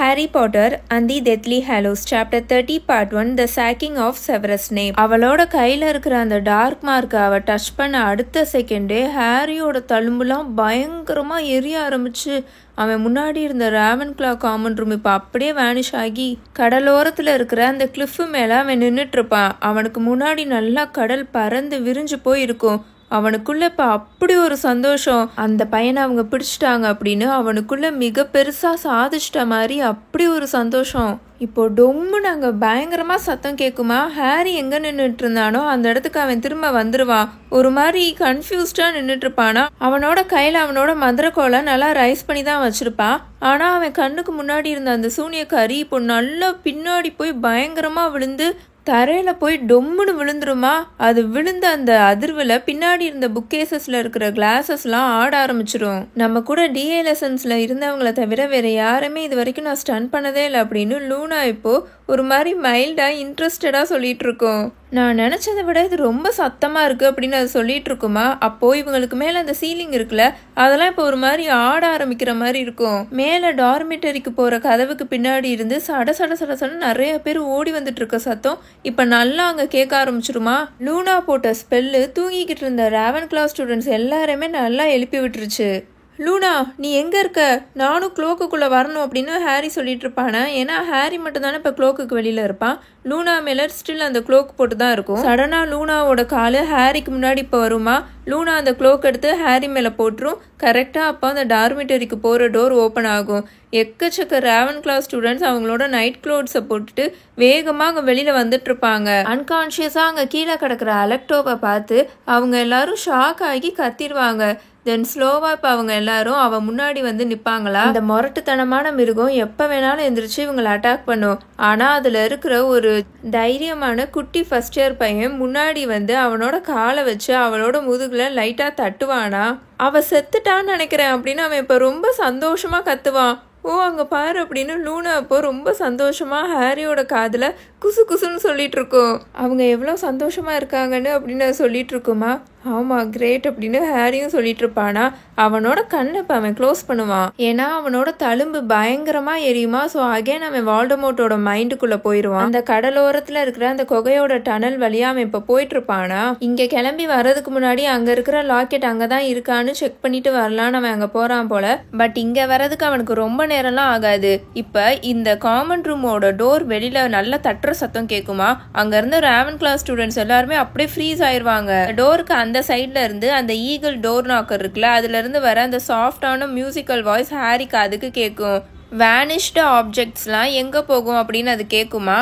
Harry Potter and the Deathly Hallows Chapter 30 Part 1 The Sacking of Severus Snape. அவளோட கையில இருக்கிற அந்த dark மார்க்கை அவ டச் பண்ண அடுத்த செகண்டே ஹாரியோட தழும்புலாம் பயங்கரமா எரிய ஆரம்பிச்சு அவன் முன்னாடி இருந்த ராவன்க்ளா காமன் ரூம் இப்போ அப்படியே வேனிஷ் ஆகி கடலோரத்தில் இருக்கிற அந்த கிளிஃபு மேலே அவன் நின்றுட்டு இருப்பான். அவனுக்கு முன்னாடி நல்லா கடல் பறந்து விரிஞ்சு போயிருக்கும். அவனுக்குள்ள இப்போ அப்படி ஒரு சந்தோஷம், அந்த பையனை அவங்க பிடிச்சிட்டாங்க அப்படின்னு அவனுக்குள்ள மிக பெருசா சாதிச்சிட்ட மாதிரி அப்படி ஒரு சந்தோஷம். இப்போ டொம்முன்னு அங்கே பயங்கரமா சத்தம் கேட்குமா. ஹாரி எங்க நின்றுட்டு இருந்தானோ அந்த இடத்துக்கு அவன் திரும்ப வந்துருவான். ஒரு மாதிரி கன்ஃபியூஸ்டா நின்றுட்டு இருப்பானா. அவனோட கையில அவனோட மதுரக்கோலை நல்லா ரைஸ் பண்ணி தான் வச்சிருப்பான். ஆனா அவன் கண்ணுக்கு முன்னாடி இருந்த அந்த சூனியக்காரி இப்போ நல்லா பின்னாடி போய் பயங்கரமா விழுந்து தரையில போய் டொம்முன்னு விழுந்துருமா. அது விழுந்த அந்த அதிர்வில் பின்னாடி இருந்த புக்கேசஸ்ல இருக்கிற கிளாஸஸ்லாம் ஆட ஆரம்பிச்சிடும். நம்ம கூட டிஏ லெசன்ஸ்ல இருந்தவங்கள தவிர வேற யாருமே இது வரைக்கும் நான் ஸ்டன் பண்ணதே இல்லை அப்படின்னு லூனா இப்போ ஒரு மாதிரி மைல்டா இன்ட்ரெஸ்டடா சொல்லிட்டு இருக்கோம். நான் நினைச்சதை விட இது ரொம்ப சத்தமா இருக்கு அப்படின்னு அது சொல்லிட்டு இருக்குமா. அப்போ இவங்களுக்கு மேல அந்த சீலிங் இருக்குல்ல, அதெல்லாம் இப்போ ஒரு மாதிரி ஆட ஆரம்பிக்கிற மாதிரி இருக்கும். மேல டார்மிட்டரிக்கு போற கதவுக்கு பின்னாடி இருந்து சட சட சட சடன்னு நிறைய பேர் ஓடி வந்துட்டு இருக்க சத்தம் இப்ப நல்லா அங்க கேட்க ஆரம்பிச்சிருமா. லூனா போட்ட ஸ்பெல்லு தூங்கிக்கிட்டு இருந்த ராவன்க்ளா ஸ்டூடெண்ட்ஸ் எல்லாருமே நல்லா எழுப்பி விட்டுருச்சு. லூனா நீ எங்க இருக்க, நானும் க்ளோக்குக்குள்ள வரணும் அப்படின்னு ஹாரி சொல்லிட்டு இருப்பானே. ஏன்னா ஹாரி மட்டும் தானே இப்ப க்ளோக்குக்கு வெளியில இருப்பான். லூனா மேல ஸ்டில் அந்த க்ளோக் போட்டு தான் இருக்கும். சடனா லூனாவோட காலு ஹாரிக்கு முன்னாடி இப்போ வருமா. லூனா அந்த க்ளோக் எடுத்து ஹாரி மேல போட்டுரும். கரெக்டா அப்போ அந்த டார்மிட்டரிக்கு போற டோர் ஓப்பன் ஆகும். எக்கச்சக்க ராவன்க்ளா ஸ்டூடெண்ட்ஸ் அவங்களோட நைட் க்ளோத்ஸை போட்டுட்டு வேகமாக அங்கே வெளியில வந்துட்டு இருப்பாங்க. அன்கான்ஷியஸா அங்கே கீழே கிடக்குற அலெக்டோவை பார்த்து அவங்க எல்லாரும் ஷாக் ஆகி கத்திடுவாங்க. தென் ஸ்லோவா இப்போ அவங்க எல்லாரும் அவ முன்னாடி வந்து நிப்பாங்களா. அந்த முரட்டுத்தனமான மிருகம் எப்ப வேணாலும் எந்திரிச்சு இவங்களை அட்டாக் பண்ணும். ஆனா அதுல இருக்கிற ஒரு தைரியமான குட்டி ஃபர்ஸ்ட் இயர் பையன் முன்னாடி வந்து அவனோட காலை வச்சு அவளோட முதுகுல லைட்டா தட்டுவானா. அவ செத்துட்டான்னு நினைக்கிறேன் அப்படின்னு அவன் இப்ப ரொம்ப சந்தோஷமா கத்துவான். ஓ அங்க பாரு அப்படின்னு லூனா அப்போ ரொம்ப சந்தோஷமா ஹாரியோட காதுல குசு குசுன்னு சொல்லிட்டு இருக்கோம். அவங்க எவ்வளவு சந்தோஷமா இருக்காங்கன்னு அப்படின்னு சொல்லிட்டு இருக்குமா. ஆமா கிரேட் அப்படின்னு ஹாரியும் சொல்லிட்டு இருப்பானா. அவனோட கண்ணை இப்போ அவன் க்ளோஸ் பண்ணுவான். ஏன்னா அவனோட தழும்பு பயங்கரமா எரியுமா. ஸோ அகைன் அவன் வால்டமோர்ட்டோட மைண்டுக்குள்ள போயிடுவான். அந்த கடலோரத்துல இருக்கிற அந்த குகையோட டனல் வழியா அவன் இப்போ போயிட்டு இருப்பானா. இங்க கிளம்பி வர்றதுக்கு முன்னாடி அங்க இருக்கிற லாக்கெட் அங்கதான் இருக்கான்னு செக் பண்ணிட்டு வரலான்னு அவன் அங்க போறான் போல. பட் இங்க வர்றதுக்கு அவனுக்கு ரொம்ப நேரம்லாம் ஆகாது. இப்ப இந்த காமன் ரூமோட டோர் வெளியில நல்லா தட்டுற சத்தம் கேட்குமா. அங்க இருந்து ராவன்க்ளா ஸ்டூடெண்ட்ஸ் எல்லாருமே அப்படியே ஃப்ரீஸ் ஆயிருவாங்க. டோருக்கு அந்த சைட்ல இருந்து அந்த ஈகிள் டோர் நாக்கர் இருக்குல்ல, அதுல இருந்து வர அந்த சாஃப்டான மியூசிக்கல் வாய்ஸ் ஹாரிக்கு அதுக்கு கேட்கும். வேனிஷ்டு ஆப்ஜெக்ட்ஸ்லாம் எங்க போகும் அப்படின்னு அது கேட்குமா.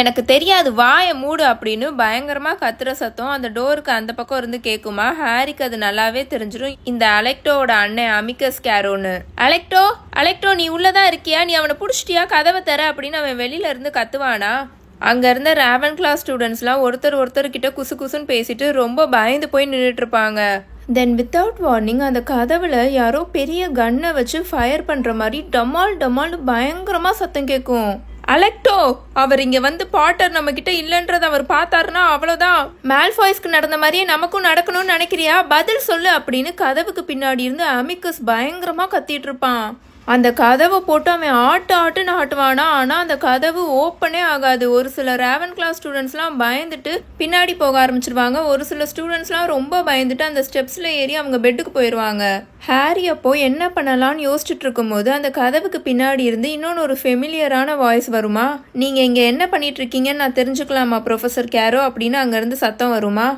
எனக்கு தெரியாது வாய மூடு அப்படின்னு பயங்கரமா கத்துற சத்தம் அந்த டோருக்கு அந்த பக்கம் இருந்து கேட்குமா. ஹாரிக்கு அது நல்லாவே தெரிஞ்சிடும் இந்த அலெக்டோட அண்ணன் அமிகஸ் கேரோன்னு. அலெக்டோ அலெக்டோ நீ உள்ளதான் இருக்கியா, நீ அவனை புடிச்சிட்டியா, கதவை தர அப்படின்னு அவன் வெளியில இருந்து கத்துவானா. அங்க இருந்த ராவன்க்ளா ஸ்டூடெண்ட்ஸ்லாம் ஒருத்தர் கிட்ட குசு குசுன்னு பேசிட்டு ரொம்ப பயந்து போய் நின்றுட்டு இருப்பாங்க. தென் வித்தவுட் வார்னிங் அந்த கதவுல யாரோ பெரிய கன்னை வச்சு ஃபயர் பண்ற மாதிரி டமால் டமால்னு பயங்கரமா சத்தம் கேட்கும். அலெக்டோ அவர் இங்க வந்து பாட்டர் நம்ம கிட்ட இல்லைன்றத அவர் பார்த்தாருன்னா அவ்வளவுதான். மால்ஃபாய்ஸ்க்கு நடந்த மாதிரியே நமக்கும் நடக்கணும்னு நினைக்கிறியா, பதில் சொல்லு அப்படின்னு கதவுக்கு பின்னாடி இருந்து அமிகஸ் பயங்கரமா கத்திட்டு இருப்பான். அந்த கதவை போட்டு அவன் ஆட்டுன்னு ஆட்டுவானா. ஆனா அந்த கதவு ஓப்பனே ஆகாது. ஒரு சில ராவன்க்ளா ஸ்டூடெண்ட்ஸ்லாம் பயந்துட்டு பின்னாடி போக ஆரம்பிச்சிருவாங்க. ஒரு சில ஸ்டூடெண்ட்ஸ்லாம் ரொம்ப பயந்துட்டு அந்த ஸ்டெப்ஸ்ல ஏறி அவங்க பெட்டுக்கு போயிடுவாங்க. ஹாரி அப்போ என்ன பண்ணலாம்னு யோசிச்சுட்டு இருக்கும் போது அந்த கதவுக்கு பின்னாடி இருந்து இன்னொன்று ஒரு ஃபெமிலியரான வாய்ஸ் வருமா. நீங்க இங்க என்ன பண்ணிட்டு இருக்கீங்கன்னு நான் தெரிஞ்சுக்கலாமா ப்ரொஃபசர் கேரோ அப்படின்னு அங்க இருந்து சத்தம் வருமா.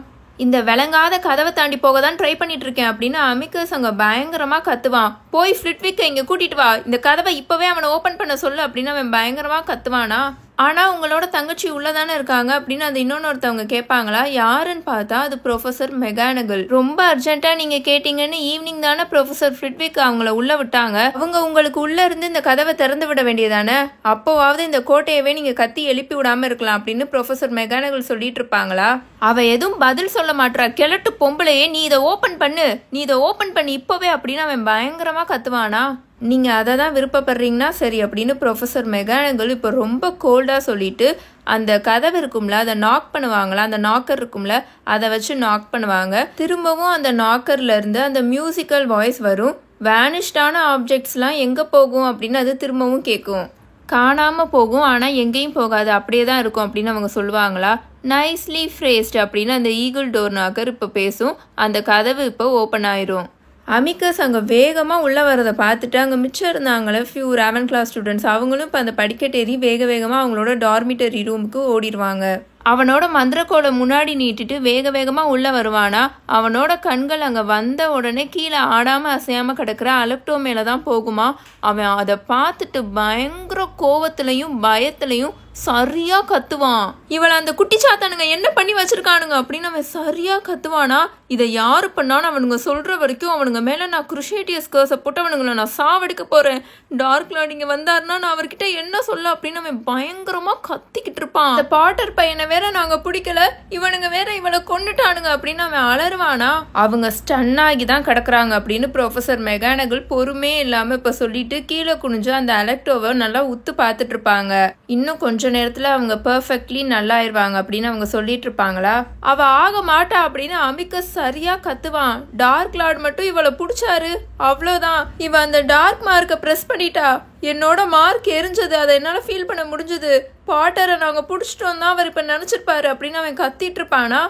இந்த விளங்காத கதவை தாண்டி போக தான் ட்ரை பண்ணிட்டு இருக்கேன் அப்படின்னு அமிகஸ் அங்க பயங்கரமா கத்துவான். போய் ஃபிளிட்விக்கை இங்க கூட்டிட்டு வா, இந்த கதவை இப்பவே அவனை ஓபன் பண்ண சொல்லு அப்படின்னு அவன் பயங்கரமா கத்துவானா. ஆனா உங்களோட தங்கச்சி உள்ளதானே இருக்காங்க அப்படின்னு அந்த இன்னொன்னொருத்தவங்க கேட்பாங்களா. யாருன்னு பார்த்தா அது ப்ரொஃபசர் மெகானகல். ரொம்ப அர்ஜென்ட்டா நீங்க கேட்டீங்கன்னு ஈவினிங் தானே ப்ரொஃபசர் ஃபிளிட்விக் அவங்கள உள்ள விட்டாங்க. அவங்க உங்களுக்கு உள்ள இருந்து இந்த கதவை திறந்து விட வேண்டியதானே, அப்போவாவது இந்த கோட்டையவே நீங்க கத்தி எழுப்பி விடாம இருக்கலாம் அப்படின்னு ப்ரொஃபசர் மெகானகல் சொல்லிட்டு இருப்பாங்களா. அவ எதுவும் பதில் சொல்ல மாட்டா. கிழட்டு பொம்பளையே நீ இதை ஓபன் பண்ணு இப்பவே அப்படின்னு அவன் பயங்கரமா கத்துவானா. நீங்க அதை தான் விருப்பப்படுறீங்கன்னா சரி அப்படின்னு ப்ரொஃபசர் மெகானகல் இப்போ ரொம்ப கோல்டா சொல்லிட்டு அந்த கதவு இருக்கும்ல அதை நாக் பண்ணுவாங்களா. அந்த நாக்கர் இருக்கும்ல அதை வச்சு நாக் பண்ணுவாங்க. திரும்பவும் அந்த நாக்கர்ல இருந்து அந்த மியூசிக்கல் வாய்ஸ் வரும். வேனிஷ்டான ஆப்ஜெக்ட்ஸ்லாம் எங்க போகும் அப்படின்னு அது திரும்பவும் கேட்கும். காணாமல் போகும், ஆனால் எங்கேயும் போகாது, அப்படியே தான் இருக்கும் அப்படின்னு அவங்க சொல்லுவாங்களா? நைஸ்லி ஃப்ரேஸ்ட் அப்படின்னு அந்த ஈகிள் டோர் நாக்கர் இப்போ பேசும். அந்த கதவு இப்போ ஓப்பன் ஆயிரும். அமிகஸ் அங்கே வேகமாக உள்ளே வரதை பார்த்துட்டு அங்கே மிச்சம் இருந்தாங்களே ஃபியூ ராவன் கிளாஸ் ஸ்டூடெண்ட்ஸ், அவங்களும் இப்போ அந்த படிக்கட்டேறி வேகமாக அவங்களோட டார்மிட்டரி ரூமுக்கு ஓடிடுவாங்க. அவனோட மந்திரக்கோலை முன்னாடி நீட்டிட்டு வேகமாக உள்ளே வருவானா. அவனோட கண்கள் அங்கே வந்த உடனே கீழே ஆடாமல் அசையாமல் கிடக்கிற அலெக்டோ மேலே தான் போகுமா. அவன் அதை பார்த்துட்டு பயங்கர கோவத்துலையும் பயத்துலையும் சரியா கத்துவான். இவளை அந்த குட்டி சாத்தானுங்க என்ன பண்ணி வச்சிருக்கானுங்க அப்படின்னு அவன் சரியா கத்துவானா. இதை யாரு பண்ணான்னு அவனுங்க சொல்ற வரைக்கும் அவனுங்க மேல நான் குருஷேட்டியஸ் கர்ஸை போட்டு அவனுங்களை நான் சாவடிக்க போறேன், டார்க் லார்ட் இங்க வந்தாருன்னா நான் அவர்கிட்ட என்ன சொல்ல அப்படின்னு அவன் பயங்கரமா கத்திக்கிட்டு இருப்பான். அந்த பாட்டர் பையனை வேற நாங்க பிடிக்கல, இவனுங்க வேற இவளை கொண்டுட்டானுங்க அப்படின்னு அவன் அலறுவானா. அவங்க ஸ்டன் ஆகி தான் கிடக்குறாங்க அப்படின்னு ப்ரொஃபசர் மெகானகல் பொறுமே இல்லாம இப்ப சொல்லிட்டு கீழே குனிஞ்சு அந்த அலெக்டோவை நல்லா உத்து பார்த்துட்டு இருப்பாங்க. இன்னும் கொஞ்ச நேரத்துல அவங்க பெர்ஃபெக்ட்லி நல்லாயிருவாங்க அப்படின்னு அவங்க சொல்லிட்டு இருப்பாங்களா. அவ ஆக மாட்டா அப்படின்னு அமிகஸ் சரியா கத்துவான். டார்க் லார்ட் மட்டும் இவளை பிடிச்சாரு, அவ்வளோதான். இவ அந்த டார்க் மார்க்கை ப்ரெஸ் பண்ணிட்டா, என்னோட மார்க் எரிஞ்சது, அதை என்னால ஃபீல் பண்ண முடிஞ்சது. பாட்டரை நாங்க பிடிச்சிட்டோம் தான் அவர் இப்ப நினைச்சிருப்பாரு அப்படின்னு அவன் கத்திட்டு இருப்பானா.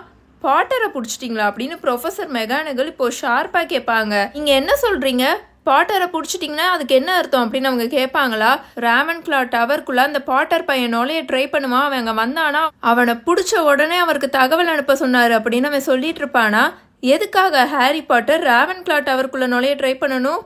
பாட்டரை பிடிச்சிட்டிங்களா அப்படின்னு ப்ரொஃபசர் மெகானகல் இப்போ ஷார்ப்பா கேட்பாங்க. நீங்க என்ன சொல்றீங்க? பாட்டரை பிடிச்சிட்டிங்கன்னா அதுக்கு என்ன அர்த்தம் அப்படின்னு அவங்க கேட்பாங்களா. ராவன் கிளா டவர்க்குள்ள அந்த பாட்டர் பையன் நுழைய ட்ரை பண்ணுவான். அவன் அங்கே வந்தானா அவனை பிடிச்ச உடனே அவருக்கு தகவல் அனுப்ப சொன்னாரு அப்படின்னு அவன் சொல்லிட்டு இருப்பானா. எதுக்காக ஹாரி பாட்டர் ராவன் கிளா டவர்க்குள்ள நுழைய ட்ரை பண்ணணும்?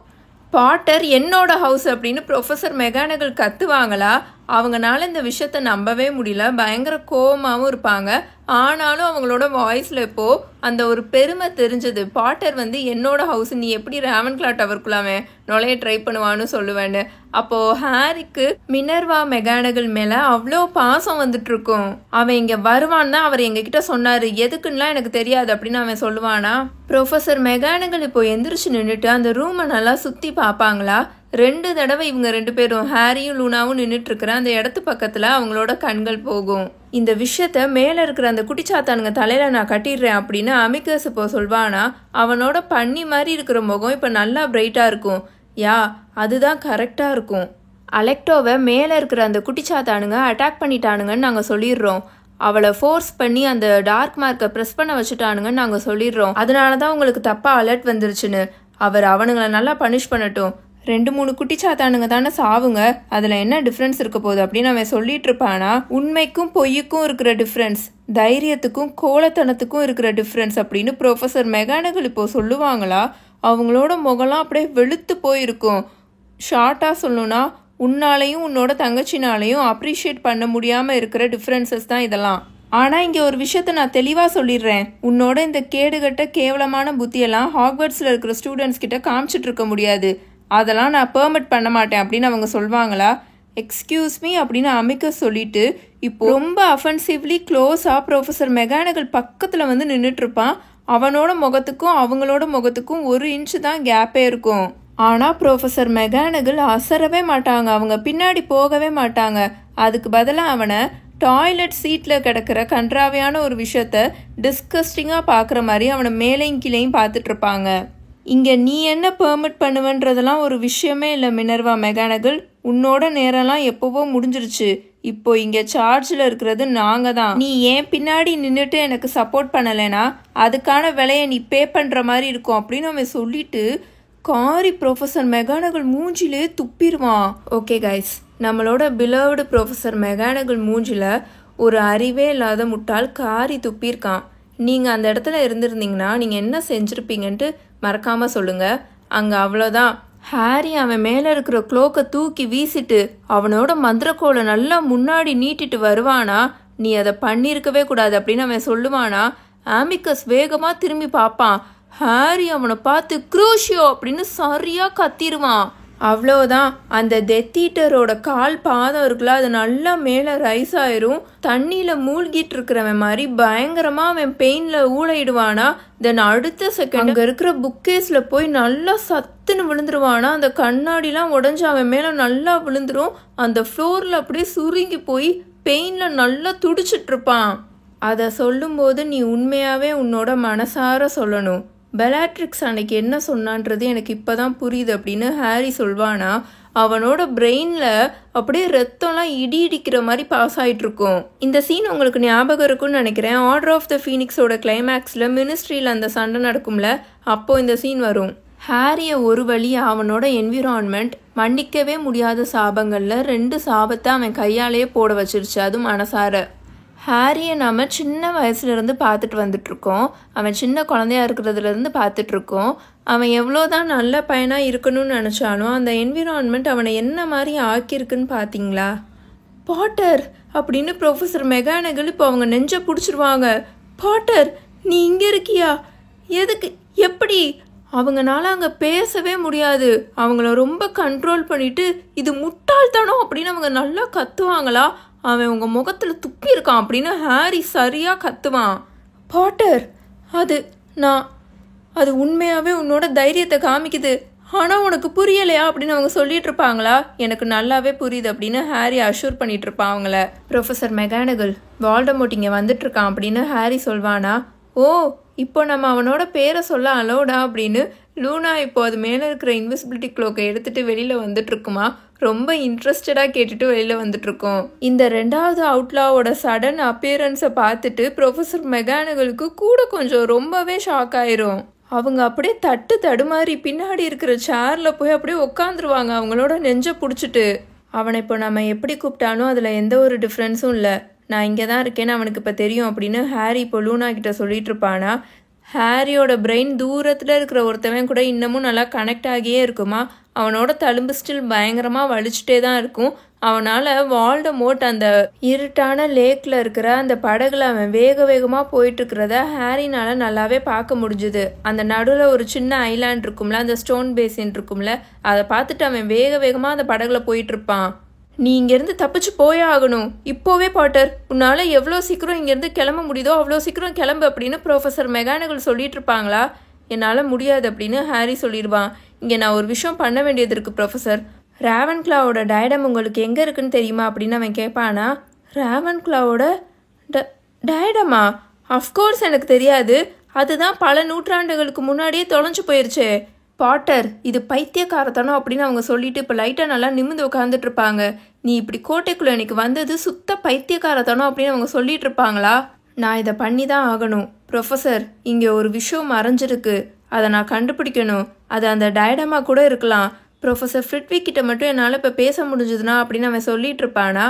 பாட்டர் என்னோட ஹவுஸ் அப்படின்னு ப்ரொஃபசர் மெகானகல் கத்துவாங்களா. அவங்கனால இந்த விஷயத்த நம்பவே முடியல, பயங்கர கோவமாகவும் இருப்பாங்க. ஆனாலும் அவங்களோட வாய்ஸில் இப்போ அந்த ஒரு பெருமை தெரிஞ்சது. பாட்டர் வந்து என்னோட ஹவுஸ், நீ எப்படி ராவன் கிளா டவர்க்குள்ளாமே நுழைய ட்ரை பண்ணுவான்னு சொல்லுவேன்னு. அப்போது ஹாரிக்கு மினர்வா மெகானகல் மேலே அவ்வளோ பாசம் வந்துட்டு இருக்கும். அவன் இங்கே வருவான்னா அவர் எங்ககிட்ட சொன்னார், எதுக்குன்னா எனக்கு தெரியாது அப்படின்னு அவன் சொல்லுவானா. ப்ரொஃபசர் மெகானகல் இப்போ எந்திரிச்சு நின்றுட்டு அந்த ரூமை நல்லா சுற்றி பார்ப்பாங்களா. 2 தடவை இவங்க 2 பேரும் ஹாரியும் லூனாவும் நின்றுட்டு இருக்கிற அந்த இடத்து பக்கத்துல அவங்களோட கண்கள் போகும். இந்த விஷயத்த மேல இருக்கிற அந்த குட்டிச்சாத்தானுங்க தலையில நான் கட்டிடுறேன் அப்படின்னு அமிகஸ் இப்போ சொல்வானா. அவனோட பன்னி மாதிரி இருக்கிற முகம் இப்ப நல்லா பிரைட்டா இருக்கும். யா, அதுதான் கரெக்டா இருக்கும். அலெக்டோவை மேல இருக்கிற அந்த குட்டிச்சாத்தானுங்க அட்டாக் பண்ணிட்டானுங்கன்னு நாங்க சொல்லிடுறோம். அவளை ஃபோர்ஸ் பண்ணி அந்த டார்க் மார்க்கை ப்ரெஸ் பண்ண வச்சுட்டானுங்கன்னு நாங்க சொல்லிடுறோம். அதனாலதான் உங்களுக்கு தப்பா அலர்ட் வந்துருச்சுன்னு. அவர் அவனுங்களை நல்லா பனிஷ் பண்ணட்டும். 2-3 குட்டிச்சாத்தானுங்க தானே சாவுங்க, அதுல என்ன டிஃப்ரென்ஸ் இருக்க போகுது அப்படின்னு அவன் சொல்லிட்டு இருப்பானா. உண்மைக்கும் பொய்யுக்கும் இருக்கிற டிஃப்ரென்ஸ், தைரியத்துக்கும் கோலத்தனத்துக்கும் இருக்கிற டிஃப்ரென்ஸ் அப்படின்னு ப்ரொஃபசர் மெகானகல் இப்போ சொல்லுவாங்களா. அவங்களோட முகம்லாம் அப்படியே வெளுத்து போயிருக்கும். ஷார்ட்டா சொல்லணும்னா உன்னாலையும் உன்னோட தங்கச்சினாலையும் அப்ரிஷியேட் பண்ண முடியாம இருக்கிற டிஃப்ரென்சஸ் தான் இதெல்லாம். ஆனா இங்க ஒரு விஷயத்த நான் தெளிவா சொல்லிடுறேன். உன்னோட இந்த கேடுகட்ட கேவலமான புத்தியெல்லாம் ஹாக்வர்ட்ஸ்ல இருக்கிற ஸ்டூடெண்ட்ஸ் கிட்ட காமிச்சிட்டு இருக்க முடியாது. அதெல்லாம் நான் பெர்மிட் பண்ண மாட்டேன் அப்படின்னு அவங்க சொல்வாங்களா. எக்ஸ்கியூஸ் மீ அப்படின்னு அமிகஸ் சொல்லிட்டு இப்போ ரொம்ப அஃபென்சிவ்லி க்ளோஸாக ப்ரொஃபசர் மெகானகல் பக்கத்தில் வந்து நின்றுட்டு இருப்பான். அவனோட முகத்துக்கும் அவங்களோட முகத்துக்கும் 1 இன்ச்சு தான் கேப்பே இருக்கும். ஆனால் ப்ரொஃபசர் மெகானகல் அசரவே மாட்டாங்க, அவங்க பின்னாடி போகவே மாட்டாங்க. அதுக்கு பதிலாக அவனை டாய்லெட் சீட்டில் கிடக்கிற கன்றாவையான ஒரு விஷயத்த டிஸ்கஸ்டிங்காக பார்க்குற மாதிரி அவனை மேலையும் கீழையும் பார்த்துட்டு இருப்பாங்க. இங்கே நீ என்ன பெர்மிட் பண்ணுவன்றதெல்லாம் ஒரு விஷயமே இல்லை மினர்வா மெகானகல். உன்னோட நேரம்லாம் எப்போவோ முடிஞ்சிருச்சு. இப்போ இங்கே சார்ஜில் இருக்கிறது நாங்கள் தான். நீ ஏன் பின்னாடி நின்றுட்டு எனக்கு சப்போர்ட் பண்ணலைனா அதுக்கான விலையை நீ பே பண்ணுற மாதிரி இருக்கும் அப்படின்னு அவன் சொல்லிட்டு காரி ப்ரொஃபசர் மெகானகல் மூஞ்சிலே துப்பிடுவான். ஓகே கைஸ், நம்மளோட பிலவ்டு ப்ரொஃபசர் மெகானகல் மூஞ்சில் ஒரு அறிவே இல்லாத முட்டாள் காரி துப்பியிருக்கான். நீங்கள் அந்த இடத்துல இருந்திருந்தீங்கன்னா நீங்கள் என்ன செஞ்சுருப்பீங்கன்ட்டு மறக்காமல் சொல்லுங்கள். அங்கே அவ்வளோதான். ஹாரி அவன் மேலே இருக்கிற க்ளோக்கை தூக்கி வீசிட்டு அவனோட மந்திரக்கோலை நல்லா முன்னாடி நீட்டிட்டு வருவானா. நீ அதை பண்ணியிருக்கவே கூடாது அப்படின்னு அவன் சொல்லுவானா. ஆமிகஸ் வேகமாக திரும்பி பார்ப்பான். ஹாரி அவனை பார்த்து க்ரூஷியோ அப்படின்னு சரியாக கத்திடுவான். அவ்வளோதான். அந்த டெத் ஈட்டரோட கால் பாதம் இருக்குல்ல, அது நல்லா மேலே ரைஸ் ஆயிரும். தண்ணியில் மூழ்கிட்டு இருக்கிறவன் மாதிரி பயங்கரமாக அவன் பெயினில் ஊழையிடுவானா. தென் அடுத்த செகண்ட் அங்கே இருக்கிற புக்கேஸில் போய் நல்லா சத்துன்னு விழுந்துருவானா. அந்த கண்ணாடிலாம் உடஞ்சி அவன் மேலே நல்லா விழுந்துரும். அந்த ஃப்ளோரில் அப்படியே சுருங்கி போய் பெயினில் நல்லா துடிச்சிட்ருப்பான். அதை சொல்லும்போது நீ உண்மையாகவே உன்னோட மனசார சொல்லணும், பெலாட்ரிக்ஸ் அன்னைக்கு என்ன சொன்னான்றது எனக்கு இப்போதான் புரியுது அப்படின்னு ஹாரி சொல்வானா. அவனோட பிரெயினில் அப்படியே ரத்தம்லாம் இடி இடிக்கிற மாதிரி பாஸ் ஆகிட்டு இருக்கும். இந்த சீன் உங்களுக்கு ஞாபகம் இருக்குன்னு நினைக்கிறேன். ஆர்டர் ஆஃப் த ஃபீனிக்ஸோட கிளைமேக்ஸில் மினிஸ்ட்ரியில் அந்த சண்டை நடக்கும்ல, அப்போது இந்த சீன் வரும். ஹாரியை ஒரு வழி அவனோட என்விரான்மெண்ட் மன்னிக்கவே முடியாத சாபங்களில் 2 சாபத்தை அவன் கையாலேயே போட வச்சிருச்சு, அதுவும் மனசார. ஹாரியை நாம் சின்ன வயசுலேருந்து பார்த்துட்டு வந்துட்ருக்கோம். அவன் சின்ன குழந்தையா இருக்கிறதுலேருந்து பார்த்துட்ருக்கோம். அவன் எவ்வளோதான் நல்ல பையனாக இருக்கணும்னு நினச்சாலும் அந்த என்விரான்மெண்ட் அவனை என்ன மாதிரி ஆக்கியிருக்குன்னு பார்த்தீங்களா? பாட்டர் அப்படின்னு ப்ரொஃபஸர் மெகானகல் இப்போ அவங்க நெஞ்சை பிடிச்சிருவாங்க. பாட்டர், நீ இங்கே இருக்கியா? எதுக்கு? எப்படி? அவங்களால அங்கே பேசவே முடியாது. அவங்கள ரொம்ப கண்ட்ரோல் பண்ணிட்டு இது முட்டாள்தானோ அப்படின்னு அவங்க நல்லா கத்துவாங்களா? அவன் உங்கள் முகத்தில் துப்பியிருக்கான் அப்படின்னு ஹாரி சரியாக கத்துவான். பாட்டர், அது உண்மையாகவே உன்னோட தைரியத்தை காமிக்குது. ஆனால் உனக்கு புரியலையா அப்படின்னு அவங்க சொல்லிட்டு இருப்பாங்களா? எனக்கு நல்லாவே புரியுது அப்படின்னு ஹாரி அஷ்யூர் பண்ணிட்டு இருப்பான் அவங்கள. ப்ரொஃபஸர் மெகானகல், வால்டமோர்ட் இங்கே வந்துட்டுருக்கான் அப்படின்னு ஹாரி சொல்வானா. ஓ, இப்போ நம்ம அவனோட பேரை சொல்ல அலோடா அப்படின்னு லூனா இப்போ அது மேலே இருக்கிற இன்விசிபிலிட்டி க்ளோக்கை எடுத்துகிட்டு வெளியில் வந்துட்டுருக்குமா. ரொம்ப இன்ட்ரெஸ்டடாக கேட்டுட்டு வெளியில் வந்துட்டுருக்கோம். இந்த 2வது அவுட்லாவோட சடன் அப்பியரன்ஸை பார்த்துட்டு ப்ரொஃபஸர் மெகானகலுக்கு கூட கொஞ்சம் ரொம்பவே ஷாக் ஆயிரும். அவங்க அப்படியே தடுமாறி பின்னாடி இருக்கிற சேரில் போய் அப்படியே உட்காந்துருவாங்க அவங்களோட நெஞ்சை பிடிச்சிட்டு. அவனை இப்போ நம்ம எப்படி கூப்பிட்டாலும் அதில் எந்த ஒரு டிஃப்ரென்ஸும் இல்லை. நான் இங்கே தான் இருக்கேன்னு அவனுக்கு இப்போ தெரியும் அப்படின்னு ஹாரி இப்போ லூனா கிட்ட சொல்லிட்டு இருப்பானா. ஹாரியோட பிரெயின் தூரத்தில் இருக்கிற ஒருத்தவன் கூட இன்னமும் நல்லா கனெக்ட் ஆகியே இருக்குமா. அவனோட தழும்பு ஸ்டில் பயங்கரமாக வலிச்சுட்டே தான் இருக்கும். அவனால் வால்டமோர்ட் அந்த இருட்டான லேக்கில் இருக்கிற அந்த படகுல அவன் வேகமாக போயிட்டுருக்கிறத ஹாரினால் நல்லாவே பார்க்க முடிஞ்சுது. அந்த நடுவில் ஒரு சின்ன ஐலாண்ட் இருக்கும்ல, அந்த ஸ்டோன் பேசின் இருக்கும்ல, அதை பார்த்துட்டு அவன் வேகமாக அந்த படகுல போயிட்டுருப்பான். நீ இங்கேருந்து தப்பிச்சு போயே ஆகணும் இப்போவே பாட்டர். உன்னால் எவ்வளோ சீக்கிரம் இங்கேருந்து கிளம்ப முடியுதோ அவ்வளோ சீக்கிரம் கிளம்பு அப்படின்னு ப்ரொஃபஸர் மெகானகல் சொல்லிட்டு இருப்பாங்களா. என்னால் முடியாது அப்படின்னு ஹாரி சொல்லிடுவான். இங்கே நான் ஒரு விஷயம் பண்ண வேண்டியது இருக்குது ப்ரொஃபஸர். ராவன்க்ளாவோட டயடம் உங்களுக்கு எங்கே இருக்குன்னு தெரியுமா அப்படின்னு அவன் கேட்பானா. ராவன்க்ளாவோட டயடமா? அஃப்கோர்ஸ் எனக்கு தெரியாது. அதுதான் பல நூற்றாண்டுகளுக்கு முன்னாடியே தொலைஞ்சு போயிருச்சே. பாட்டர், இது பைத்தியக்காரத்தனம் அப்படின்னு அவங்க சொல்லிட்டு இப்போ லைட்டாக நல்லா நிமிந்து உட்காந்துட்டு இருப்பாங்க. நீ இப்படி கோட்டைக்குள்ளே எனக்கு வந்தது சுத்த பைத்தியக்காரத்தனம் அப்படின்னு அவங்க சொல்லிட்டு இருப்பாங்களா. நான் இதை பண்ணி தான் ஆகணும் ப்ரொஃபஸர். இங்கே ஒரு விஷயம் மறைஞ்சிருக்கு, அதை நான் கண்டுபிடிக்கணும். அது அந்த டயடமா கூட இருக்கலாம். ப்ரொஃபஸர் ஃப்ரிட்விக் கிட்ட மட்டும் என்னால் இப்போ பேச முடிஞ்சதுன்னா அப்படின்னு அவன் சொல்லிட்டு இருப்பானா.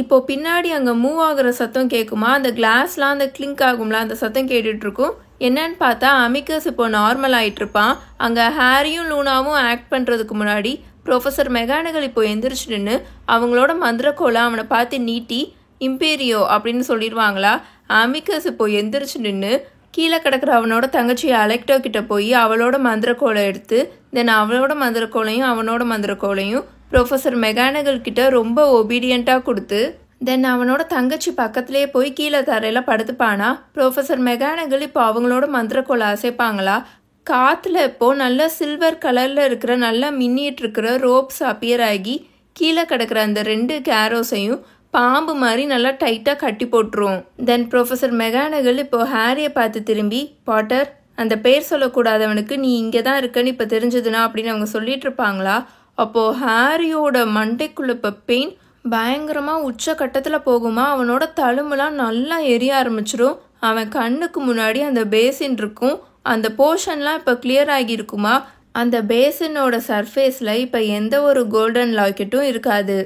இப்போ பின்னாடி அங்கே மூவ் ஆகுற சத்தம் கேட்குமா. அந்த கிளாஸ்லாம் அந்த கிளிங்க் ஆகும்ல, அந்த சத்தம் கேட்டுட்ருக்கும். என்னன்னு பார்த்தா அமிகஸ் இப்போ நார்மல் ஆகிட்டு இருப்பான். அங்கே ஹாரியும் லூனாவும் ஆக்ட் பண்ணுறதுக்கு முன்னாடி ப்ரொஃபஸர் மெகானகல் இப்போ எந்திரிச்சு நின்று அவங்களோட மந்திரக்கோலை அவனை பார்த்து நீட்டி இம்பீரியோ அப்படின்னு சொல்லிடுவாங்களா. அமிகஸ் இப்போ எந்திரிச்சு நின்று கீழே கிடக்கிற அவனோட தங்கச்சி அலெக்டோ கிட்ட போய் அவளோட மந்திரக்கோலை எடுத்து தென் அவளோட மந்திரக்கோலையும் அவனோட மந்திரக்கோலையும் ப்ரொஃபஸர் மெகானகல் கிட்ட ரொம்ப ஒபீடியண்ட்டாக கொடுத்து தென் அவனோட தங்கச்சி பக்கத்துலேயே போய் கீழே தரையில் படுத்துப்பானா. ப்ரொஃபஸர் மெகானகல் இப்போ அவங்களோட மந்திரக்கோலை அசைப்பாங்களா. காற்றுல இப்போது நல்ல சில்வர் கலரில் இருக்கிற நல்லா மின்னிட்டு இருக்கிற ரோப்ஸ் அப்பியர் ஆகி கீழே கிடக்கிற அந்த 2 கேரோஸையும் பாம்பு மாதிரி நல்லா டைட்டாக கட்டி போட்டுரும். தென் ப்ரொஃபஸர் மெகானகல் இப்போ ஹாரியை பார்த்து திரும்பி, பாட்டர், அந்த பேர் சொல்லக்கூடாதவனுக்கு நீ இங்கே தான் இருக்கன்னு இப்போ தெரிஞ்சதுனா அப்படின்னு அவங்க சொல்லிட்டு இருப்பாங்களா. அப்போது ஹாரியோட மண்டைக்குள்ள இப்போ பெயின் பயங்கரமாக உச்ச கட்டத்தில் போகுமா. அவனோட தழும்புலாம் நல்லா எரிய ஆரம்பிச்சிடும். அவன் கண்ணுக்கு முன்னாடி அந்த பேசின் இருக்கும். அந்த போர்ஷன்லாம் இப்போ கிளியர் ஆகியிருக்குமா. அந்த பேசினோட சர்ஃபேஸில் இப்போ எந்த ஒரு கோல்டன் லாக்கெட்டும் இருக்காது.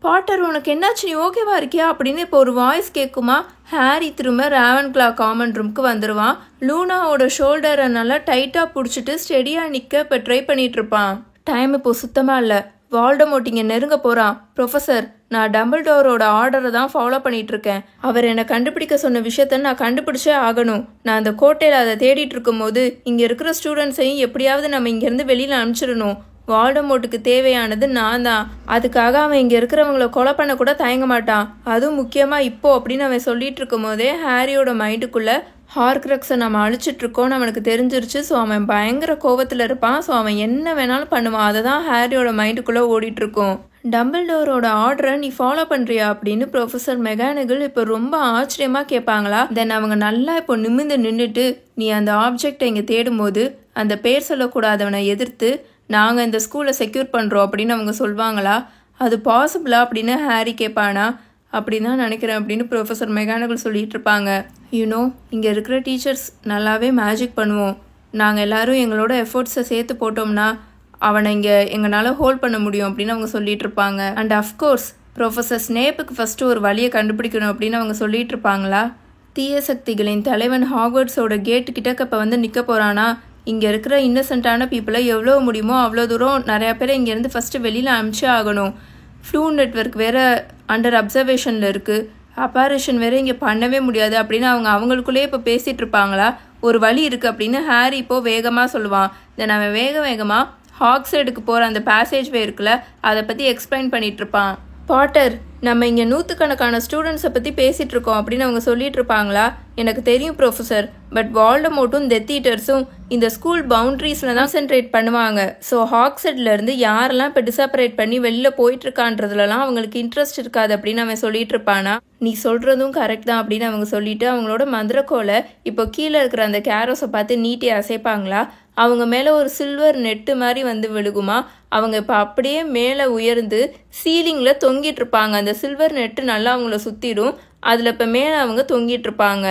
பாட்டர், உனக்கு என்னாச்சு? நீ ஓகேவா இருக்கியா அப்படின்னு இப்போ ஒரு வாய்ஸ் கேட்குமா. ஹாரி திரும்ப ராவன்க்ளா காமன் ரூம்க்கு வந்துடுவான். லூனாவோட ஷோல்டரை நல்லா டைட்டாக பிடிச்சிட்டு ஸ்டெடியாக நிற்க இப்போ ட்ரை பண்ணிட்டு இருப்பான். டைம் இப்போ சுத்தமாக இல்லை. வால்டமோர்ட் இங்கே நெருங்க போகிறான். ப்ரொஃபஸர், நான் டம்பிள்டோரோட ஆர்டரை தான் ஃபாலோ பண்ணிட்டு இருக்கேன். அவர் என்னை கண்டுபிடிக்க சொன்ன விஷயத்த நான் கண்டுபிடிச்சே ஆகணும். நான் அந்த கோட்டையில் அதை தேடிட்டு இருக்கும்போது இங்கே இருக்கிற ஸ்டூடெண்ட்ஸையும் எப்படியாவது நம்ம இங்கேருந்து வெளியில் அனுப்பிச்சிடணும். வால்டமோர்ட்டுக்கு தேவையானது நான் தான். அதுக்காக அவன் இங்கே இருக்கிறவங்கள கொலை பண்ண கூட தயங்க மாட்டான். அதுவும் முக்கியமாக இப்போ அப்படின்னு அவன் சொல்லிட்டு இருக்கும் போதே ஹாரியோட மைண்டுக்குள்ளே ஹார்க்ரக்ஸை நம்ம அழிச்சிட்ருக்கோன்னு அவனுக்கு தெரிஞ்சிருச்சு. ஸோ அவன் பயங்கர கோவத்தில் இருப்பான். ஸோ அவன் என்ன வேணாலும் பண்ணுவான். அதை தான் ஹாரியோட மைண்டுக்குள்ளே ஓடிட்டுருக்கும். டம்பிள்டோரோட ஆர்டரை நீ ஃபாலோ பண்ணுறியா அப்படின்னு ப்ரொஃபஸர் மெகானிகல் இப்போ ரொம்ப ஆச்சரியமாக கேட்பாங்களா. தென் அவங்க நல்லா இப்போ நிமிர்ந்து நின்றுட்டு, நீ அந்த ஆப்ஜெக்டை இங்கே தேடும்போது அந்த பேர் சொல்லக்கூடாதவனை எதிர்த்து நாங்கள் இந்த ஸ்கூலை செக்யூர் பண்ணுறோம் அப்படின்னு அவங்க சொல்லுவாங்களா. அது பாசிபிளா அப்படின்னு ஹாரி கேட்பானா. அப்படின்னு தான் நினைக்கிறேன் அப்படின்னு ப்ரொஃபஸர் மெகானிகல் சொல்லிட்டு இருப்பாங்க. யூனோ, இங்கே இருக்கிற டீச்சர்ஸ் நல்லாவே மேஜிக் பண்ணுவோம். நாங்கள் எல்லோரும் எங்களோட எஃபோர்ட்ஸை சேர்த்து போட்டோம்னா அவனை இங்கே எங்களால் ஹோல்ட் பண்ண முடியும் அப்படின்னு அவங்க சொல்லிட்டு இருப்பாங்க. அண்ட் அஃப்கோர்ஸ் ப்ரொஃபஸர் ஸ்னேப்புக்கு ஃபஸ்ட்டு ஒரு வழியை கண்டுபிடிக்கணும் அப்படின்னு அவங்க சொல்லிட்டு இருப்பாங்களா. தீய சக்திகளின் தலைவன் ஹாக்வர்ட்ஸோட கேட்டு கிட்டக்க இப்போ வந்து நிற்க போகிறானா. இங்கே இருக்கிற இன்னசென்ட்டான பீப்புளை எவ்வளோ முடியுமோ அவ்வளோ தூரம் நிறையா பேரை இங்கேருந்து ஃபஸ்ட்டு வெளியில் அனுப்பிச்சே ஆகணும். ஃப்ளூ நெட்வொர்க் வேறு அண்டர் அப்சர்வேஷனில் இருக்குது. அப்பாரேஷன் வேறு இங்கே பண்ணவே முடியாது அப்படின்னு அவங்களுக்குள்ளேயே இப்போ பேசிகிட்டு இருப்பாங்களா. ஒரு வழி இருக்குது அப்படின்னு ஹாரி இப்போது வேகமாக சொல்லுவான். தென் அவன் வேகமாக ஹாக்சைடுக்கு போகிற அந்த பேசேஜ் வே இருக்குல்ல, அதை பற்றி எக்ஸ்பிளைன் பண்ணிகிட்டு இருப்பான். பாட்டர், நம்ம இங்கே நூற்றுக்கணக்கான ஸ்டூடெண்ட்ஸை பற்றி பேசிகிட்டு இருக்கோம் அப்படின்னு அவங்க சொல்லிட்டு இருப்பாங்களா. எனக்கு தெரியும் ப்ரொஃபஸர், பட் வால்டமோர்ட்டும் டெத் ஈட்டர்ஸும் இந்த ஸ்கூல் பவுண்ட்ரிஸில் தான் சென்ட்ரேட் பண்ணுவாங்க. ஸோ ஹாக்சைட்லேருந்து யாரெல்லாம் இப்போ டிசப்பரேட் பண்ணி வெளியில் போயிட்டுருக்கான்றதுலலாம் அவங்களுக்கு இன்ட்ரெஸ்ட் இருக்காது அப்படின்னு அவன் சொல்லிட்டு இருப்பானா. நீ சொல்கிறதும் கரெக்ட் தான் அப்படின்னு அவங்க சொல்லிட்டு அவங்களோட மந்திரக்கோலை இப்போ கீழே இருக்கிற அந்த கேரோஸை பார்த்து நீட்டி அசைப்பாங்களா. அவங்க மேலே ஒரு சில்வர் நெட்டு மாதிரி வந்து விழுகுமா. அவங்க இப்போ அப்படியே மேலே உயர்ந்து சீலிங்கில் தொங்கிட்டு இருப்பாங்க. அந்த சில்வர் நெட்டு நல்லா அவங்கள சுற்றிடும். அதில் இப்போ மேலே அவங்க தொங்கிட்டு இருப்பாங்க.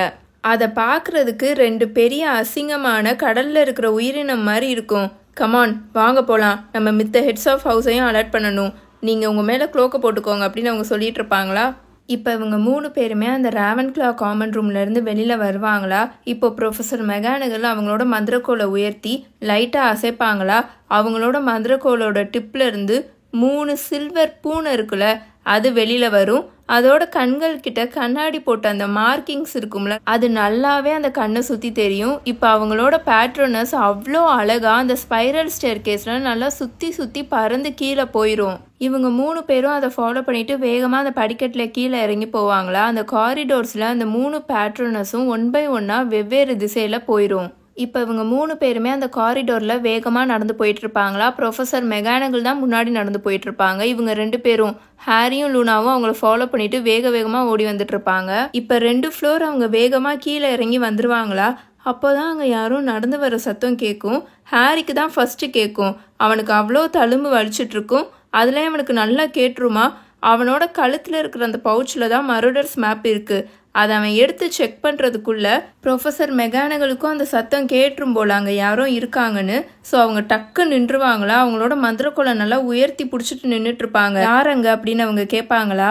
அதை பார்க்குறதுக்கு 2 பெரிய அசிங்கமான கடலில் இருக்கிற உயிரினம் மாதிரி இருக்கும். கமான் வாங்க போகலாம், நம்ம மித்த ஹெட்ஸ் ஆஃப் ஹவுஸையும் அலர்ட் பண்ணணும். நீங்கள் உங்கள் மேலே க்ளோக்கை போட்டுக்கோங்க அப்படின்னு அவங்க சொல்லிட்டு இருப்பாங்களா. இப்போ இவங்க 3 பேருமே அந்த ராவன்க்ளா காமன் ரூம்லேருந்து வெளியில் வருவாங்களா. இப்போ ப்ரொஃபஸர் மெகானிகல் அவங்களோட மந்திரக்கோலை உயர்த்தி லைட்டாக அசைப்பாங்களா. அவங்களோட மந்திரக்கோளோட டிப்லேருந்து 3 சில்வர் பூனை இருக்குல்ல, அது வெளியில் வரும். அதோட கண்கள் கிட்ட கண்ணாடி போட்ட அந்த மார்க்கிங்ஸ் இருக்கும்ல, அது நல்லாவே அந்த கண்ணை சுற்றி தெரியும். இப்போ அவங்களோட பேட்ரோனஸ் அவ்வளோ அழகாக அந்த ஸ்பைரல் ஸ்டேர் கேஸில் நல்லா சுற்றி பறந்து கீழே போயிடும். இவங்க 3 பேரும் அதை ஃபாலோ பண்ணிட்டு வேகமாக அந்த படிக்கட்டில் கீழே இறங்கி போவாங்களா. அந்த காரிடோர்ஸில் அந்த 3 பேட்ரோனஸும் 1 by 1 வெவ்வேறு திசையில் போயிடும். இப்போ இவங்க 3 பேருமே அந்த காரிடோரில் வேகமாக நடந்து போயிட்டுருப்பாங்களா. ப்ரொஃபஸர் மெகானிகல் தான் முன்னாடி நடந்து போயிட்டுருப்பாங்க. இவங்க 2 பேரும் ஹாரியும் லூனாவும் அவங்கள ஃபாலோ பண்ணிட்டு வேகமாக ஓடி வந்துட்டுருப்பாங்க. இப்போ 2 ஃப்ளோர் அவங்க வேகமாக கீழே இறங்கி வந்துடுவாங்களா. அப்போ தான் அங்கே யாரும் நடந்து வர சத்தம் கேட்கும். ஹாரிக்கு தான் ஃபஸ்ட்டு கேட்கும். அவனுக்கு அவ்வளோ தழும்பு வலிச்சிட்ருக்கும். அதில் அவனுக்கு நல்லா கேட்டுருமா. அவனோட கழுத்தில் இருக்கிற அந்த பவுச்சில் தான் மரோடர்ஸ் மேப் இருக்குது. அதை அவன் எடுத்து செக் பண்ணுறதுக்குள்ள ப்ரொஃபஸர் மெகானிகலுக்கும் அந்த சத்தம் கேட்டுரும் போல அங்கே யாரோ இருக்காங்கன்னு. ஸோ அவங்க டக்கு நின்றுவாங்களா. அவங்களோட மந்திரக்கோலை நல்லா உயர்த்தி பிடிச்சிட்டு நின்றுட்டுருப்பாங்க. யாரங்க அப்படின்னு அவங்க கேட்பாங்களா.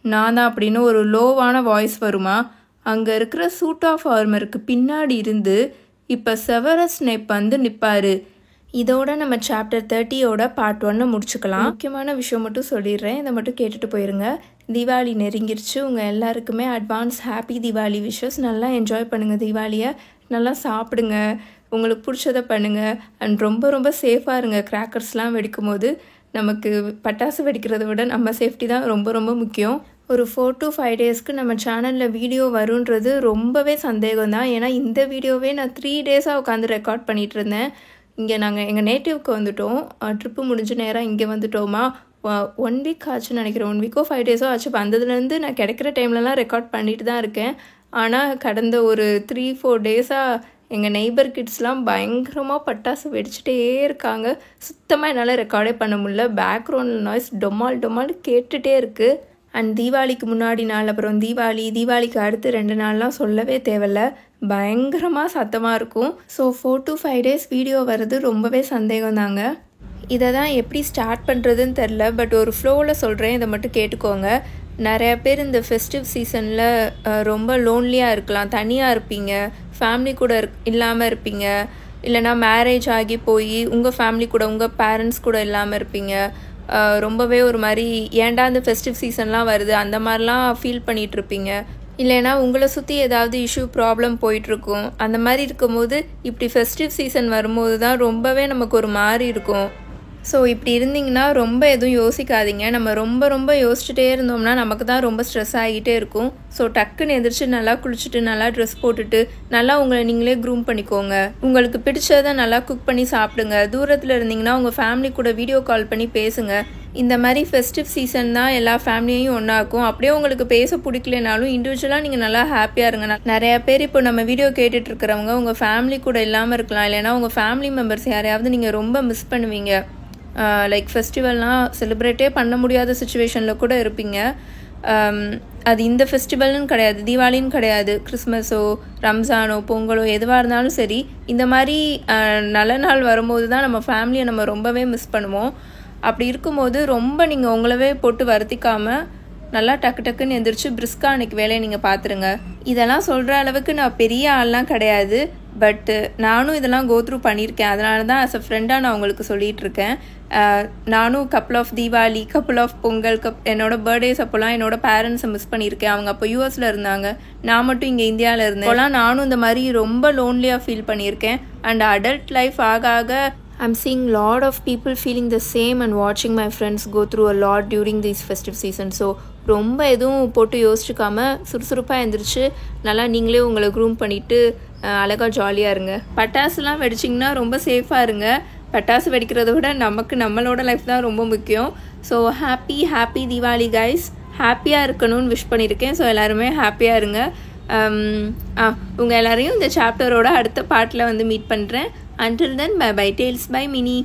நான் தான் அப்படின்னு ஒரு லோவான வாய்ஸ் வருமா. அங்கே இருக்கிற சூட் ஆஃப் ஆர்மருக்கு பின்னாடி இருந்து இப்போ செவரஸ் ஸ்னேப் வந்து நிற்பார். இதோட நம்ம சாப்டர் 30யோட பார்ட் 1 முடிச்சுக்கலாம். முக்கியமான விஷயம் மட்டும் சொல்லிடுறேன், இதை மட்டும் கேட்டுட்டு போயிருங்க. தீபாவளி நெருங்கிருச்சு. உங்கள் எல்லாருக்குமே அட்வான்ஸ் ஹாப்பி தீபாவளி விஷஸ். நல்லா என்ஜாய் பண்ணுங்கள் தீபாவளியை. நல்லா சாப்பிடுங்க, உங்களுக்கு பிடிச்சதை பண்ணுங்கள். அண்ட் ரொம்ப சேஃபாக இருங்க. கிராக்கர்ஸ்லாம் வெடிக்கும் போது நமக்கு பட்டாசு வெடிக்கிறத விட நம்ம சேஃப்டி தான் ரொம்ப முக்கியம். ஒரு 4 to 5 டேஸ்க்கு நம்ம சேனலில் வீடியோ வருன்றது ரொம்பவே சந்தேகம் தான். ஏன்னா இந்த வீடியோவே நான் 3 டேஸாக உட்காந்து ரெக்கார்ட் பண்ணிகிட்டு இருந்தேன். இங்கே நாங்கள் எங்கள் நேட்டிவ்க்கு வந்துட்டோம். ட்ரிப்பு முடிஞ்ச நேரம் இங்கே வந்துட்டோமா. 1 வீக் ஆச்சுன்னு நினைக்கிறேன். 1 வீக்கோ 5 டேஸோ ஆச்சு. வந்ததுலேருந்து நான் கிடைக்கிற டைம்லலாம் ரெக்கார்ட் பண்ணிட்டு தான் இருக்கேன். ஆனால் கடந்த ஒரு 3-4 டேஸாக எங்கள் நெய்பர் கிட்ஸ்லாம் பயங்கரமாக பட்டாசு வெடிச்சிட்டே இருக்காங்க. சுத்தமாக என்னால் ரெக்கார்டே பண்ண முடியல. பேக்ரவுண்டில் நாய்ஸ் டொமால் கேட்டுகிட்டே இருக்குது. அண்ட் தீபாவளிக்கு முன்னாடி நாள், அப்புறம் தீபாவளிக்கு அடுத்து 2 நாள்லாம் சொல்லவே தேவையில்ல, பயங்கரமாக சத்தமாக இருக்கும். ஸோ 4 to 5 டேஸ் வீடியோ வர்றது ரொம்பவே சந்தேகம் தாங்க. இதை தான் எப்படி ஸ்டார்ட் பண்ணுறதுன்னு தெரில. பட் ஒரு ஃப்ளோவில் சொல்கிறேன், இதை மட்டும் கேட்டுக்கோங்க. நிறையா பேர் இந்த ஃபெஸ்டிவ் சீசனில் ரொம்ப லோன்லியாக இருக்கலாம், தனியாக இருப்பீங்க, ஃபேமிலி கூட இல்லாமல் இருப்பீங்க, இல்லைனா மேரேஜ் ஆகி போய் உங்கள் ஃபேமிலி கூட உங்கள் பேரண்ட்ஸ் கூட இல்லாமல் இருப்பீங்க. ரொம்பவே ஒரு மாதிரி ஏன்டா இந்த ஃபெஸ்டிவ் சீசன்லாம் வருது அந்த மாதிரிலாம் ஃபீல் பண்ணிகிட்ருப்பீங்க. இல்லைனா உங்களை சுற்றி ஏதாவது இஷ்யூ ப்ராப்ளம் போயிட்டுருக்கும். அந்த மாதிரி இருக்கும்போது இப்படி ஃபெஸ்டிவ் சீசன் வரும்போது தான் ரொம்பவே நமக்கு ஒரு மாதிரி இருக்கும். ஸோ இப்படி இருந்தீங்கன்னா ரொம்ப எதுவும் யோசிக்காதீங்க. நம்ம ரொம்ப யோசிச்சுட்டே இருந்தோம்னா நமக்கு தான் ரொம்ப ஸ்ட்ரெஸ் ஆகிட்டே இருக்கும். ஸோ டக்குன்னு எந்திரிச்சு நல்லா குளிச்சுட்டு நல்லா ட்ரெஸ் போட்டுட்டு நல்லா உங்களை நீங்களே க்ரூம் பண்ணிக்கோங்க. உங்களுக்கு பிடிச்சதை நல்லா குக் பண்ணி சாப்பிடுங்க. தூரத்தில் இருந்தீங்கன்னா உங்கள் ஃபேமிலி கூட வீடியோ கால் பண்ணி பேசுங்க. இந்த மாதிரி ஃபெஸ்டிவ் சீசன் தான் எல்லா ஃபேமிலியையும் ஒன்றாக்கும். அப்படியே உங்களுக்கு பேச பிடிக்கலனாலும் இண்டிவிஜுவலாக நீங்கள் நல்லா ஹாப்பியாக இருங்க. நிறையா பேர் இப்போ நம்ம வீடியோ கேட்டுட்ருக்கிறவங்க உங்கள் ஃபேமிலி கூட இல்லாமல் இருக்கலாம், இல்லைனா உங்கள் ஃபேமிலி மெம்பர்ஸ் யாரையாவது நீங்கள் ரொம்ப மிஸ் பண்ணுவீங்க. லைக் ஃபெஸ்டிவல்னால் செலிப்ரேட்டே பண்ண முடியாத சுச்சுவேஷனில் கூட இருப்பீங்க. அது இந்த ஃபெஸ்டிவல்னு கிடையாது, தீபாவளின்னு கிடையாது, கிறிஸ்மஸோ ரம்ஜானோ பொங்கலோ எதுவாக இருந்தாலும் சரி, இந்த மாதிரி நல்ல நாள் வரும்போது தான் நம்ம ஃபேமிலியை நம்ம ரொம்பவே மிஸ் பண்ணுவோம். அப்படி இருக்கும்போது ரொம்ப நீங்கள் உங்களவே போட்டு வருத்திக்காமல் நல்லா டக்கு டக்குன்னு எந்திரிச்சு பிரிஸ்கா அன்றைக்கி வேலையை நீங்கள் பார்த்துருங்க. இதெல்லாம் சொல்கிற அளவுக்கு நான் பெரிய ஆள்லாம் கிடையாது, பட்டு நானும் இதெல்லாம் கோத்ரூ பண்ணியிருக்கேன். அதனால தான் ஆஸ் அ ஃப்ரெண்டாக நான் உங்களுக்கு சொல்லிகிட்டு இருக்கேன். நானும் couple of Deepavali, couple of Pongal, என்னோட பர்த்டேஸ் அப்போலாம் என்னோட பேரண்ட்ஸை மிஸ் பண்ணியிருக்கேன். அவங்க அப்போ யூஎஸில் இருந்தாங்க, நான் மட்டும் இங்கே இந்தியாவில் இருந்தேன். அப்போலாம் நானும் இந்த மாதிரி ரொம்ப லோன்லியாக ஃபீல் பண்ணியிருக்கேன். அண்ட் அடல்ட் லைஃப் ஆக ஆக I'm seeing lot of people feeling the same and watching my friends go through a lot during these festive season. So ரொம்ப எதுவும் போட்டு யோசிச்சுக்காம சுறுசுறுப்பாக எழுந்திரிச்சு நல்லா நீங்களே உங்களை க்ரூம் பண்ணிவிட்டு அழகாக ஜாலியாக இருங்க. பட்டாசுலாம் வெடிச்சிங்கன்னா ரொம்ப சேஃபாக இருங்க. பட்டாசு வெடிக்கிறத விட நமக்கு நம்மளோட லைஃப் தான் ரொம்ப முக்கியம். So happy Deepavali guys. ஹாப்பியாக இருக்கணும்னு விஷ் பண்ணியிருக்கேன். ஸோ எல்லாருமே ஹாப்பியாக இருங்க. உங்கள் எல்லாரையும் இந்த சாப்டரோட அடுத்த பார்ட்டில் வந்து மீட் பண்ணுறேன். Until then, bye bye tales by Minnie.